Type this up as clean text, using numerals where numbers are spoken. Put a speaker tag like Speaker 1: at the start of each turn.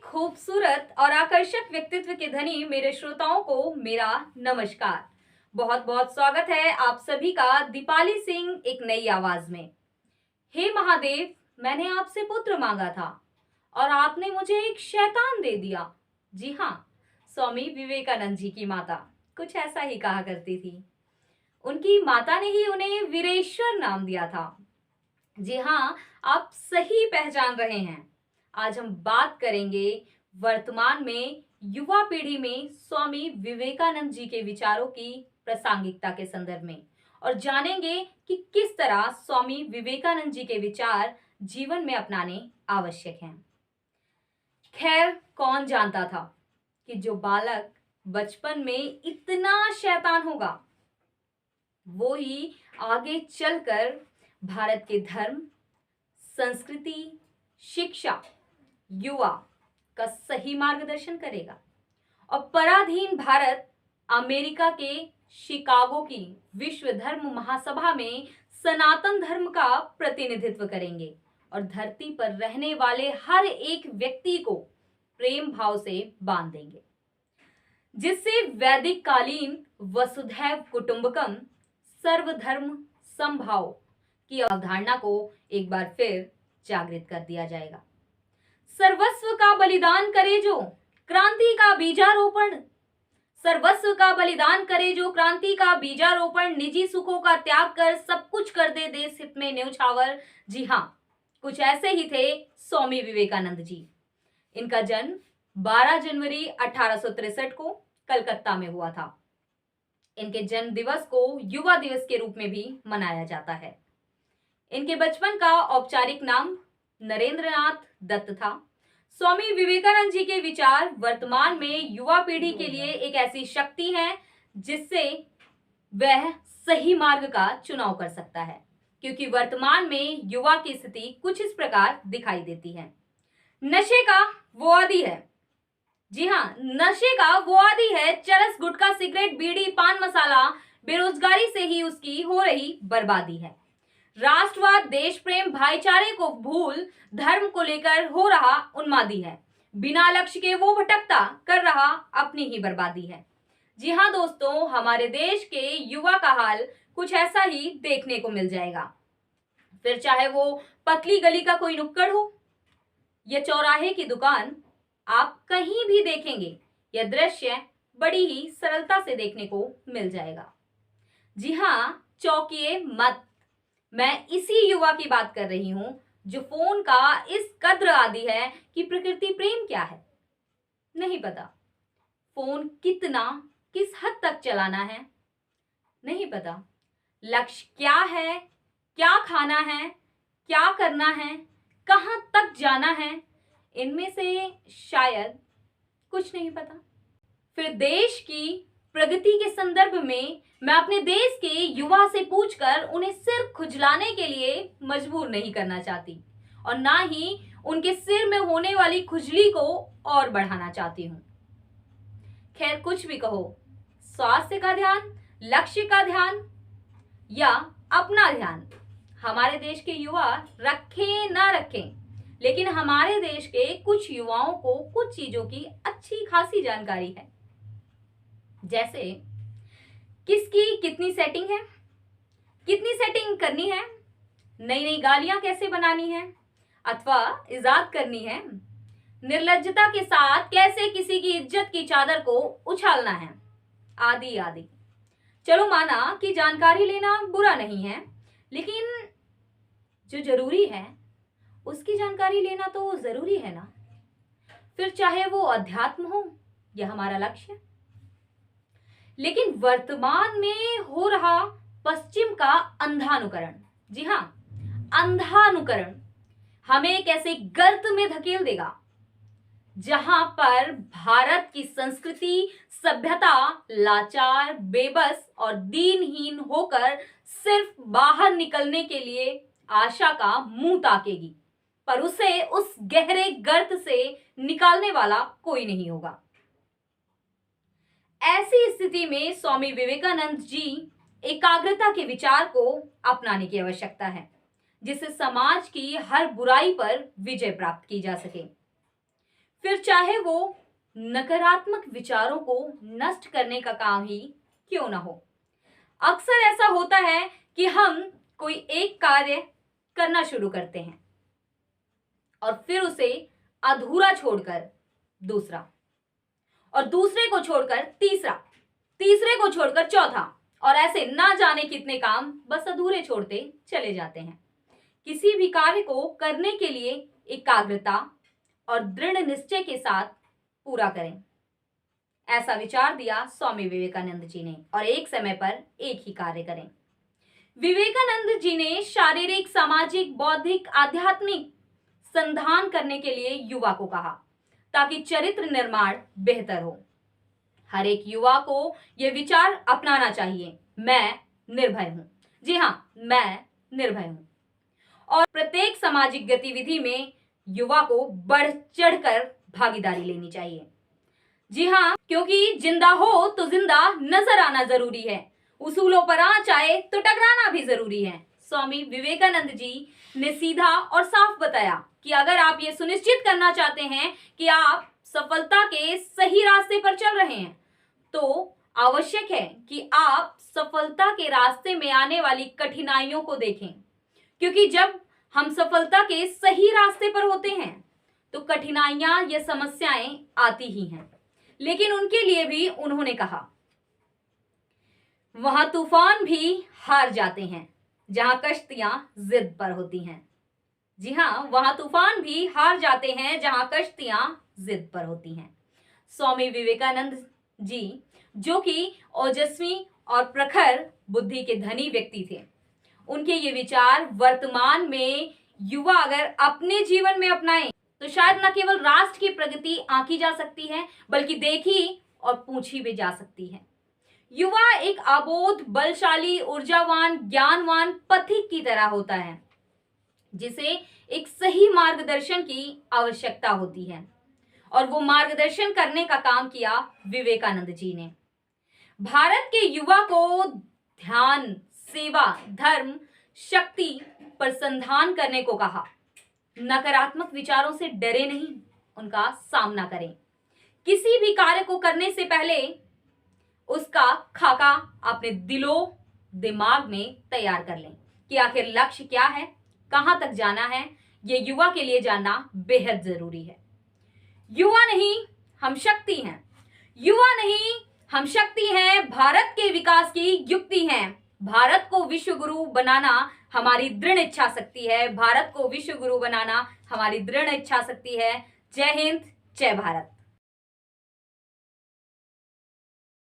Speaker 1: खूबसूरत और आकर्षक व्यक्तित्व के धनी मेरे श्रोताओं को मेरा नमस्कार। बहुत बहुत स्वागत है आप सभी का दीपाली सिंह एक नई आवाज में। हे महादेव, मैंने आपसे पुत्र मांगा था और आपने मुझे एक शैतान दे दिया। जी हाँ, स्वामी विवेकानंद जी की माता कुछ ऐसा ही कहा करती थी। उनकी माता ने ही उन्हें वीरेश्वर नाम दिया था। जी हाँ, आप सही पहचान रहे हैं। आज हम बात करेंगे वर्तमान में युवा पीढ़ी में स्वामी विवेकानंद जी के विचारों की प्रासंगिकता के संदर्भ में और जानेंगे कि किस तरह स्वामी विवेकानंद जी के विचार जीवन में अपनाने आवश्यक हैं। खैर, कौन जानता था कि जो बालक बचपन में इतना शैतान होगा, वो ही आगे चलकर भारत के धर्म, संस्कृति, शिक्षा, युवा का सही मार्गदर्शन करेगा और पराधीन भारत अमेरिका के शिकागो की विश्व धर्म महासभा में सनातन धर्म का प्रतिनिधित्व करेंगे और धरती पर रहने वाले हर एक व्यक्ति को प्रेम भाव से बांध देंगे, जिससे वैदिक कालीन वसुधैव कुटुंबकम सर्वधर्म समभाव की अवधारणा को एक बार फिर जागृत कर दिया जाएगा। सर्वस्व का बलिदान करे जो क्रांति का बीजारोपण, सर्वस्व का बलिदान करे जो क्रांति का बीजारोपण, निजी सुखों का त्याग कर सब कुछ कर दे देश हित में न्यौछावर। जी हाँ, कुछ ऐसे ही थे स्वामी विवेकानंद जी। इनका जन्म 12 जनवरी 1863 को कलकत्ता में हुआ था। इनके जन्म दिवस को युवा दिवस के रूप में भी मनाया जाता है। इनके बचपन का औपचारिक नाम नरेंद्रनाथ दत्त था। स्वामी विवेकानंद जी के विचार वर्तमान में युवा पीढ़ी के लिए एक ऐसी शक्ति है जिससे वह सही मार्ग का चुनाव कर सकता है, क्योंकि वर्तमान में युवा की स्थिति कुछ इस प्रकार दिखाई देती है। नशे का वो आदी है। जी हाँ, नशे का वो आदी है। चरस, गुटखा, सिगरेट, बीड़ी, पान मसाला, बेरोजगारी से ही उसकी हो रही बर्बादी है। राष्ट्रवाद, देश प्रेम, भाईचारे को भूल धर्म को लेकर हो रहा उन्मादी है। बिना लक्ष्य के वो भटकता कर रहा अपनी ही बर्बादी है। जी हाँ दोस्तों, हमारे देश के युवा का हाल कुछ ऐसा ही देखने को मिल जाएगा। फिर चाहे वो पतली गली का कोई नुक्कड़ हो या चौराहे की दुकान, आप कहीं भी देखेंगे यह दृश्य बड़ी ही सरलता से देखने को मिल जाएगा। जी हाँ, चौंकिए मत, मैं इसी युवा की बात कर रही हूं जो फोन का इस कद्र आदी है कि प्रकृति प्रेम क्या है नहीं पता, फोन कितना किस हद तक चलाना है नहीं पता, लक्ष्य क्या है, क्या खाना है, क्या करना है, कहां तक जाना है, इनमें से शायद कुछ नहीं पता। फिर देश की प्रगति के संदर्भ में मैं अपने देश के युवा से पूछकर उन्हें सिर खुजलाने के लिए मजबूर नहीं करना चाहती और ना ही उनके सिर में होने वाली खुजली को और बढ़ाना चाहती हूं। खैर, कुछ भी कहो, स्वास्थ्य का ध्यान, लक्ष्य का ध्यान या अपना ध्यान हमारे देश के युवा रखें ना रखें, लेकिन हमारे देश के कुछ युवाओं को कुछ चीजों की अच्छी खासी जानकारी है। जैसे किसकी कितनी सेटिंग है, कितनी सेटिंग करनी है, नई नई गालियां कैसे बनानी है अथवा इजाद करनी है, निर्लज्जता के साथ कैसे किसी की इज्जत की चादर को उछालना है, आदि आदि। चलो, माना कि जानकारी लेना बुरा नहीं है, लेकिन जो जरूरी है उसकी जानकारी लेना तो जरूरी है ना। फिर चाहे वो अध्यात्म हो या हमारा लक्ष्य। लेकिन वर्तमान में हो रहा पश्चिम का अंधानुकरण, जी हाँ, अंधानुकरण हमें एक ऐसे गर्त में धकेल देगा जहां पर भारत की संस्कृति, सभ्यता लाचार, बेबस और दीनहीन होकर सिर्फ बाहर निकलने के लिए आशा का मुंह ताकेगी, पर उसे उस गहरे गर्त से निकालने वाला कोई नहीं होगा। ऐसी स्थिति में स्वामी विवेकानंद जी एकाग्रता के विचार को अपनाने की आवश्यकता है, जिससे समाज की हर बुराई पर विजय प्राप्त की जा सके। फिर चाहे वो नकारात्मक विचारों को नष्ट करने का काम ही क्यों ना हो। अक्सर ऐसा होता है कि हम कोई एक कार्य करना शुरू करते हैं और फिर उसे अधूरा छोड़कर दूसरा, और दूसरे को छोड़कर तीसरा, तीसरे को छोड़कर चौथा, और ऐसे ना जाने कितने काम बस अधूरे छोड़ते चले जाते हैं। किसी भी कार्य को करने के लिए एकाग्रता और दृढ़ निश्चय के साथ पूरा करें, ऐसा विचार दिया स्वामी विवेकानंद जी ने, और एक समय पर एक ही कार्य करें। विवेकानंद जी ने शारीरिक, सामाजिक, बौद्धिक, आध्यात्मिक संधान करने के लिए युवा को कहा, ताकि चरित्र निर्माण बेहतर हो। हर एक युवा को यह विचार अपनाना चाहिए, मैं निर्भय हूं। जी हां, मैं निर्भय हूं। और प्रत्येक सामाजिक गतिविधि में युवा को बढ़ चढ़कर भागीदारी लेनी चाहिए। जी हां, क्योंकि जिंदा हो तो जिंदा नजर आना जरूरी है, उसूलों पर आंच आए तो टकराना भी जरूरी है। स्वामी विवेकानंद जी ने सीधा और साफ बताया कि अगर आप ये सुनिश्चित करना चाहते हैं कि आप सफलता के सही रास्ते पर चल रहे हैं, तो आवश्यक है कि आप सफलता के रास्ते में आने वाली कठिनाइयों को देखें, क्योंकि जब हम सफलता के सही रास्ते पर होते हैं तो कठिनाइयां या समस्याएं आती ही हैं। लेकिन उनके लिए भी उन्होंने कहा, वहां तूफान भी हार जाते हैं जहां कश्तियां जिद पर होती हैं। जी हां, वहां तूफान भी हार जाते हैं जहां कश्तियां जिद पर होती हैं। स्वामी विवेकानंद जी, जो कि ओजस्वी और प्रखर बुद्धि के धनी व्यक्ति थे, उनके ये विचार वर्तमान में युवा अगर अपने जीवन में अपनाएं तो शायद न केवल राष्ट्र की प्रगति आंकी जा सकती है, बल्कि देखी और पूछी भी जा सकती है। युवा एक अबोध, बलशाली, ऊर्जावान, ज्ञानवान पथिक की तरह होता है, जिसे एक सही मार्गदर्शन की आवश्यकता होती है, और वो मार्गदर्शन करने का काम किया विवेकानंद जी ने। भारत के युवा को ध्यान, सेवा, धर्म, शक्ति पर संधान करने को कहा। नकारात्मक विचारों से डरे नहीं, उनका सामना करें। किसी भी कार्य को करने से पहले उसका खाका अपने दिलो दिमाग में तैयार कर लें कि आखिर लक्ष्य क्या है, कहां तक जाना है। यह युवा के लिए जानना बेहद जरूरी है। युवा नहीं, हम शक्ति हैं। युवा नहीं, हम शक्ति हैं, भारत के विकास की युक्ति हैं। भारत को विश्व गुरु बनाना हमारी दृढ़ इच्छा शक्ति है। भारत को विश्व गुरु बनाना हमारी दृढ़ इच्छा शक्ति है। जय हिंद, जय भारत।